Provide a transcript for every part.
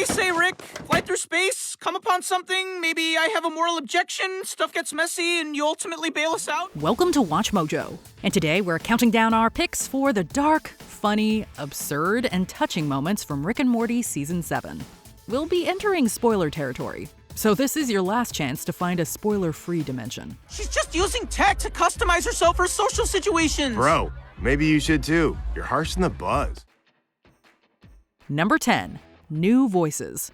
you say, Rick? Fly through space, come upon something, maybe I have a moral objection, stuff gets messy, and you ultimately bail us out? Welcome to WatchMojo, and today we're counting down our picks for the dark, funny, absurd, and touching moments from Rick and Morty Season 7. We'll be entering spoiler territory, so this is your last chance to find a spoiler-free dimension. She's just using tech to customize herself for social situations. Bro, maybe you should too. You're harsh in the buzz. Number 10. New voices.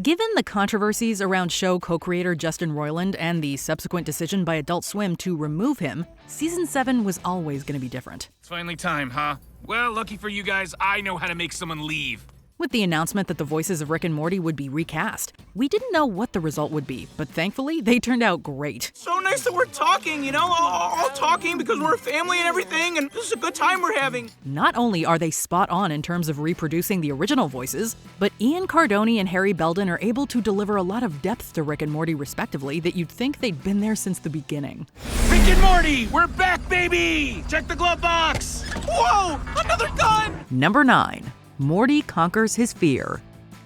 Given the controversies around show co-creator Justin Roiland and the subsequent decision by Adult Swim to remove him, Season 7 was always going to be different. It's finally time, huh? Well, lucky for you guys, I know how to make someone leave. With the announcement that the voices of Rick and Morty would be recast, we didn't know what the result would be, but thankfully, they turned out great. So nice that we're talking, all talking because we're a family and everything, and this is a good time we're having. Not only are they spot on in terms of reproducing the original voices, but Ian Cardoni and Harry Belden are able to deliver a lot of depth to Rick and Morty respectively that you'd think they'd been there since the beginning. Rick and Morty, we're back, baby! Check the glove box! Whoa, another gun! Number 9. Morty conquers his fear.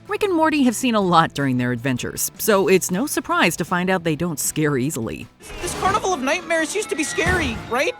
Rick and Morty have seen a lot during their adventures, so it's no surprise to find out they don't scare easily. This Carnival of Nightmares used to be scary, right?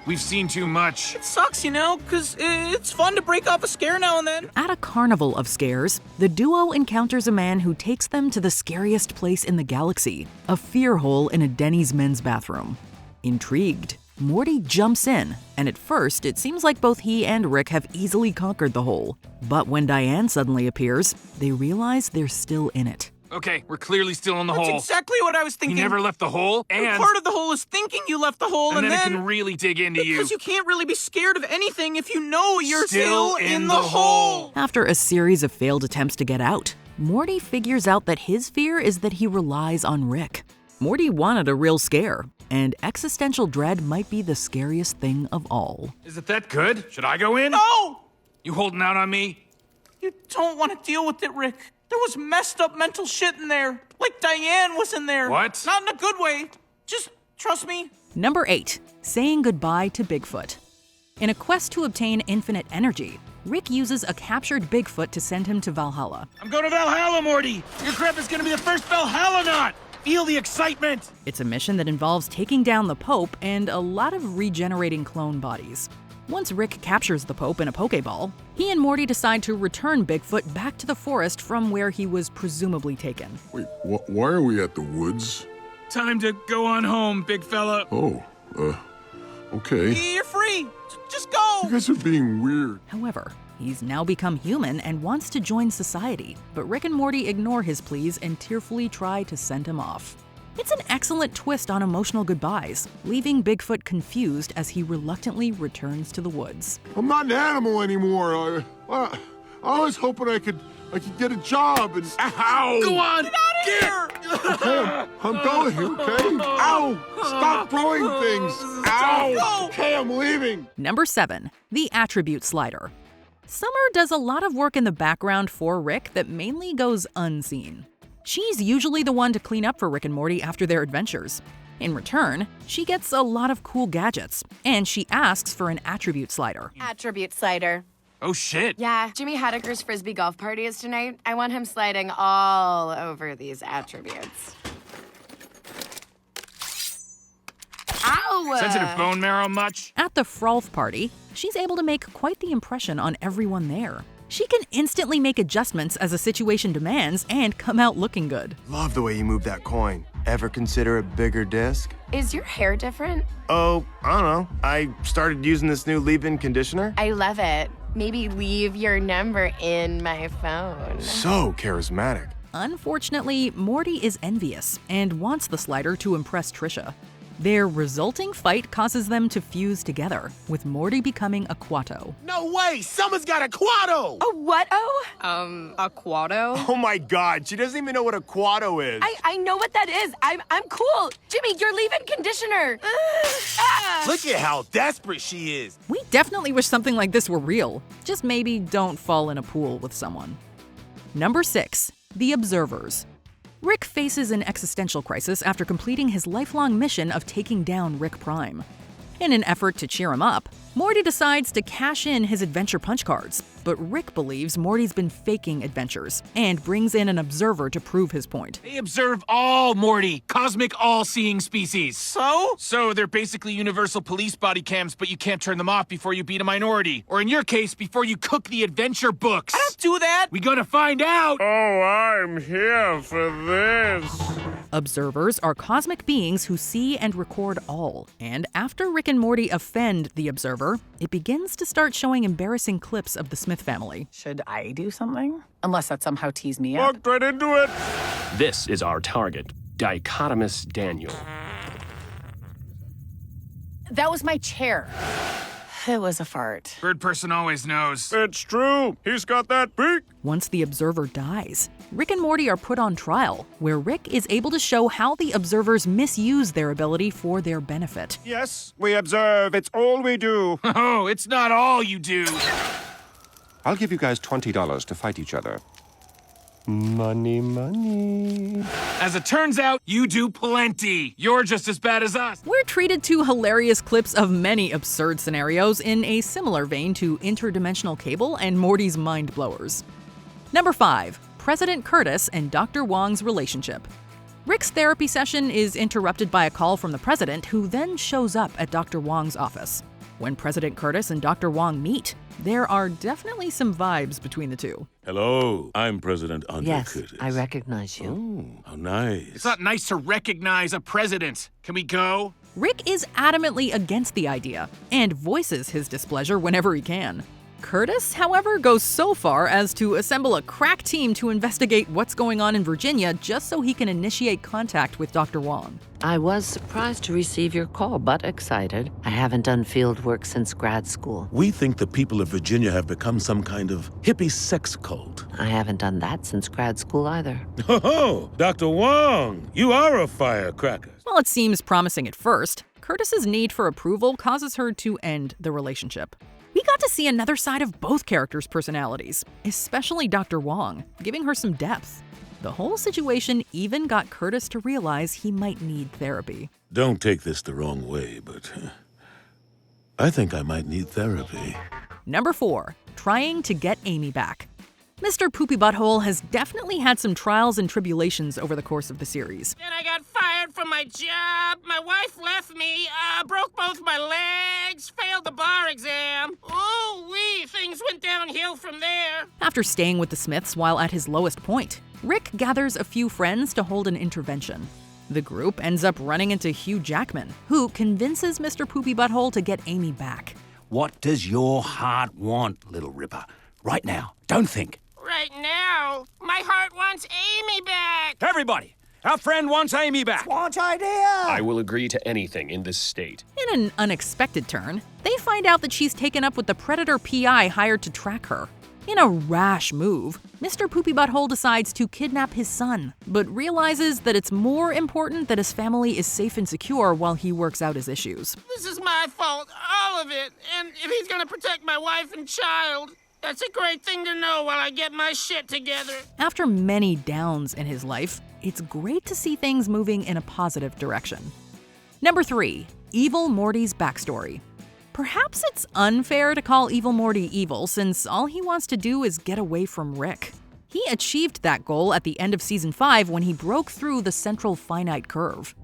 We've seen too much. It sucks, because it's fun to break off a scare now and then. At a carnival of scares, the duo encounters a man who takes them to the scariest place in the galaxy, a fear hole in a Denny's men's bathroom. Intrigued, Morty jumps in, and at first, it seems like both he and Rick have easily conquered the hole. But when Diane suddenly appears, they realize they're still in it. Okay, we're clearly still in the hole. That's exactly what I was thinking. You never left the hole, and part of the hole is thinking you left the hole, and then it can really dig into you. Because you can't really be scared of anything if you know you're still in the hole. After a series of failed attempts to get out, Morty figures out that his fear is that he relies on Rick. Morty wanted a real scare, and existential dread might be the scariest thing of all. Is it that good? Should I go in? No! You holding out on me? You don't want to deal with it, Rick. There was messed up mental shit in there. Like Diane was in there. What? Not in a good way. Just trust me. Number 8. Saying goodbye to Bigfoot. In a quest to obtain infinite energy, Rick uses a captured Bigfoot to send him to Valhalla. I'm going to Valhalla, Morty! Your crap is going to be the first Valhalla-naut! Feel the excitement! It's a mission that involves taking down the Pope and a lot of regenerating clone bodies. Once Rick captures the Pope in a Pokeball, he and Morty decide to return Bigfoot back to the forest from where he was presumably taken. Wait, why are we at the woods? Time to go on home, big fella. Oh, okay. You're free. Just go. You guys are being weird. However, he's now become human and wants to join society, but Rick and Morty ignore his pleas and tearfully try to send him off. It's an excellent twist on emotional goodbyes, leaving Bigfoot confused as he reluctantly returns to the woods. I'm not an animal anymore. I was hoping I could get a job and... Ow! Go on! Get out of here! Okay, I'm going, okay? Ow! Stop throwing things! Ow! Okay, I'm leaving! Number 7. The Attribute Slider. Summer does a lot of work in the background for Rick that mainly goes unseen. She's usually the one to clean up for Rick and Morty after their adventures. In return, she gets a lot of cool gadgets, and she asks for an attribute slider. Attribute slider. Oh, shit. Yeah, Jimmy Haddock's Frisbee golf party is tonight. I want him sliding all over these attributes. Ow! Sensitive bone marrow much? At the Frolf party, she's able to make quite the impression on everyone there. She can instantly make adjustments as a situation demands and come out looking good. Love the way you move that coin. Ever consider a bigger disc? Is your hair different? Oh, I don't know. I started using this new leave-in conditioner. I love it. Maybe leave your number in my phone. So charismatic. Unfortunately, Morty is envious and wants the slider to impress Trisha. Their resulting fight causes them to fuse together, with Morty becoming a Quato. No way! Someone's got a Quado! A what-o? A quado? Oh my God, she doesn't even know what a Quado is. I know what that is. I'm cool. Jimmy, you're leaving conditioner. Look at how desperate she is. We definitely wish something like this were real. Just maybe don't fall in a pool with someone. Number 6. The Observers. Rick faces an existential crisis after completing his lifelong mission of taking down Rick Prime. In an effort to cheer him up, Morty decides to cash in his adventure punch cards, but Rick believes Morty's been faking adventures and brings in an observer to prove his point. They observe all, Morty. Cosmic all-seeing species. So? They're basically universal police body cams, but you can't turn them off before you beat a minority. Or in your case, before you cook the adventure books. I don't do that! We gonna find out! Oh, I'm here for this. Observers are cosmic beings who see and record all. And after Rick and Morty offend the observer, it begins to start showing embarrassing clips of the Smith family. Should I do something? Unless that somehow tees me up. Walked right into it. This is our target, Dichotomous Daniel. That was my chair. It was a fart. Bird person always knows. It's true. He's got that beak. Once the observer dies, Rick and Morty are put on trial, where Rick is able to show how the observers misuse their ability for their benefit. Yes, we observe. It's all we do. Oh, it's not all you do. I'll give you guys $20 to fight each other. Money, money. As it turns out, you do plenty. You're just as bad as us. We're treated to hilarious clips of many absurd scenarios in a similar vein to Interdimensional Cable and Morty's Mind Blowers. Number 5. President Curtis and Dr. Wong's relationship. Rick's therapy session is interrupted by a call from the president, who then shows up at Dr. Wong's office. When President Curtis and Dr. Wong meet, there are definitely some vibes between the two. Hello, I'm President Andre Yes, Curtis. I recognize you. Oh, how nice. It's not nice to recognize a president. Can we go? Rick is adamantly against the idea and voices his displeasure whenever he can. Curtis, however, goes so far as to assemble a crack team to investigate what's going on in Virginia just so he can initiate contact with Dr. Wong. I was surprised to receive your call, but excited. I haven't done field work since grad school. We think the people of Virginia have become some kind of hippie sex cult. I haven't done that since grad school either. Oh, Dr. Wong, you are a firecracker. While it seems promising at first, Curtis's need for approval causes her to end the relationship. We got to see another side of both characters' personalities, especially Dr. Wong, giving her some depth. The whole situation even got Curtis to realize he might need therapy. Don't take this the wrong way, but I think I might need therapy. Number 4. Trying to get Amy back. Mr. Poopybutthole has definitely had some trials and tribulations over the course of the series. Then I got fired from my job, my wife left me, broke both my legs, failed the bar exam. Ooh-wee, things went downhill from there. After staying with the Smiths while at his lowest point, Rick gathers a few friends to hold an intervention. The group ends up running into Hugh Jackman, who convinces Mr. Poopybutthole to get Amy back. What does your heart want, Little Ripper? Right now, don't think. Right now, my heart wants Amy back. Everybody, our friend wants Amy back. Launch idea! I will agree to anything in this state. In an unexpected turn, they find out that she's taken up with the Predator PI hired to track her. In a rash move, Mr. Poopybutthole decides to kidnap his son, but realizes that it's more important that his family is safe and secure while he works out his issues. This is my fault, all of it. And if he's gonna protect my wife and child, that's a great thing to know while I get my shit together. After many downs in his life, it's great to see things moving in a positive direction. Number 3. Evil Morty's backstory. Perhaps it's unfair to call Evil Morty evil, since all he wants to do is get away from Rick. He achieved that goal at the end of Season 5 when he broke through the central finite curve.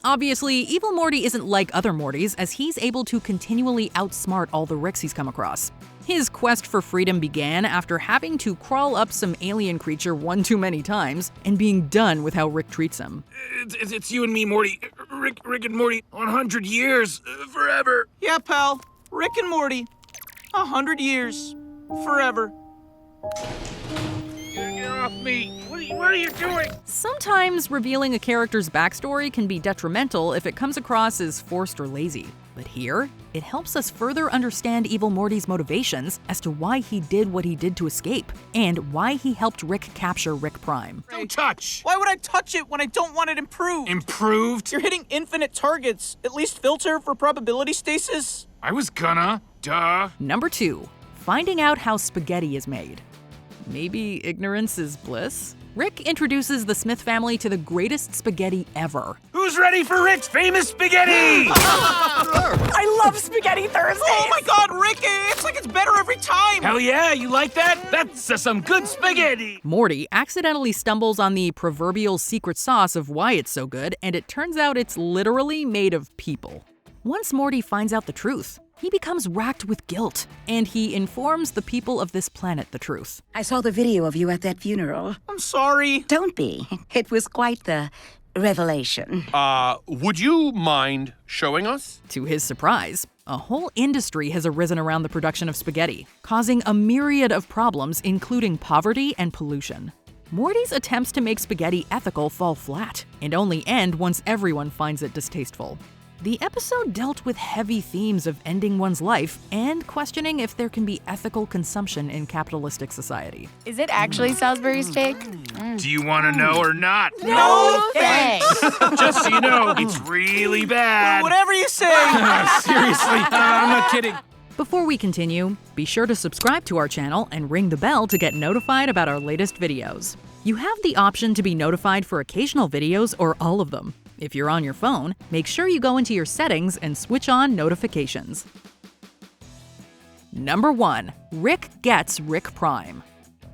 Obviously, Evil Morty isn't like other Mortys, as he's able to continually outsmart all the Ricks he's come across. His quest for freedom began after having to crawl up some alien creature one too many times and being done with how Rick treats him. It's you and me, Morty. Rick and Morty, 100 years, forever. Yeah, pal. Rick and Morty. 100 years. Forever. Get off me. What are you doing? Sometimes revealing a character's backstory can be detrimental if it comes across as forced or lazy. But here, it helps us further understand Evil Morty's motivations as to why he did what he did to escape, and why he helped Rick capture Rick Prime. Don't touch. Why would I touch it when I don't want it improved? Improved? You're hitting infinite targets. At least filter for probability stasis. I was gonna. Duh. Number 2. Finding out how spaghetti is made. Maybe ignorance is bliss? Rick introduces the Smith family to the greatest spaghetti ever. Who's ready for Rick's famous spaghetti? I love Spaghetti Thursdays! Oh my god, Rick, it's like it's better every time! Hell yeah, you like that? That's some good spaghetti! Morty accidentally stumbles on the proverbial secret sauce of why it's so good, and it turns out it's literally made of people. Once Morty finds out the truth, he becomes racked with guilt, and he informs the people of this planet the truth. I saw the video of you at that funeral. I'm sorry. Don't be. It was quite the revelation. Would you mind showing us? To his surprise, a whole industry has arisen around the production of spaghetti, causing a myriad of problems, including poverty and pollution. Morty's attempts to make spaghetti ethical fall flat, and only end once everyone finds it distasteful. The episode dealt with heavy themes of ending one's life and questioning if there can be ethical consumption in capitalistic society. Is it actually Salisbury steak? Do you want to know or not? No thanks! Just so you know, it's really bad. Whatever you say! Seriously, I'm not kidding. Before we continue, be sure to subscribe to our channel and ring the bell to get notified about our latest videos. You have the option to be notified for occasional videos or all of them. If you're on your phone, make sure you go into your settings and switch on notifications. Number 1. Rick gets Rick Prime.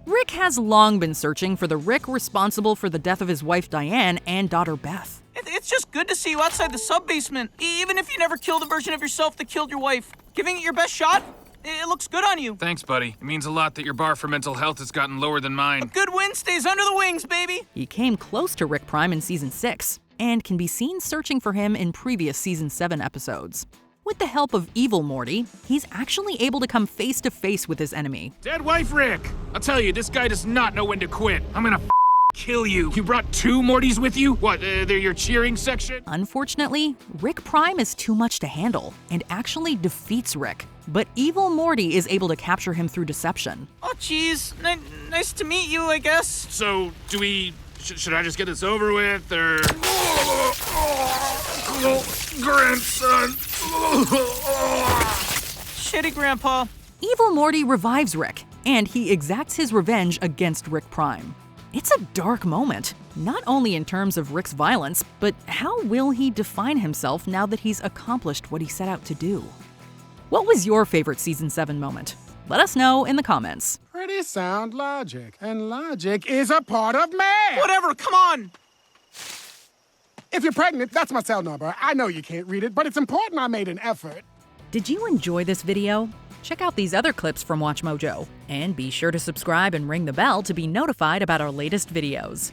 Rick has long been searching for the Rick responsible for the death of his wife Diane and daughter Beth. It's just good to see you outside the sub-basement, even if you never killed the version of yourself that killed your wife. Giving it your best shot? It looks good on you. Thanks, buddy. It means a lot that your bar for mental health has gotten lower than mine. A good win stays under the wings, baby. He came close to Rick Prime in Season 6, and can be seen searching for him in previous Season 7 episodes. With the help of evil Morty, he's actually able to come face to face with his enemy. Dead wife Rick! I'll tell you, this guy does not know when to quit. I'm gonna kill you. You brought 2 Mortys with you? What, they're your cheering section? Unfortunately, Rick Prime is too much to handle, and actually defeats Rick. But evil Morty is able to capture him through deception. Oh, geez. Nice to meet you, I guess. So, do we... Should I just get this over with, or... Grandson! Shitty Grandpa. Evil Morty revives Rick, and he exacts his revenge against Rick Prime. It's a dark moment, not only in terms of Rick's violence, but how will he define himself now that he's accomplished what he set out to do? What was your favorite Season 7 moment? Let us know in the comments. Pretty sound logic, and logic is a part of man. Whatever, come on. If you're pregnant, that's my cell number. I know you can't read it, but it's important I made an effort. Did you enjoy this video? Check out these other clips from WatchMojo, and be sure to subscribe and ring the bell to be notified about our latest videos.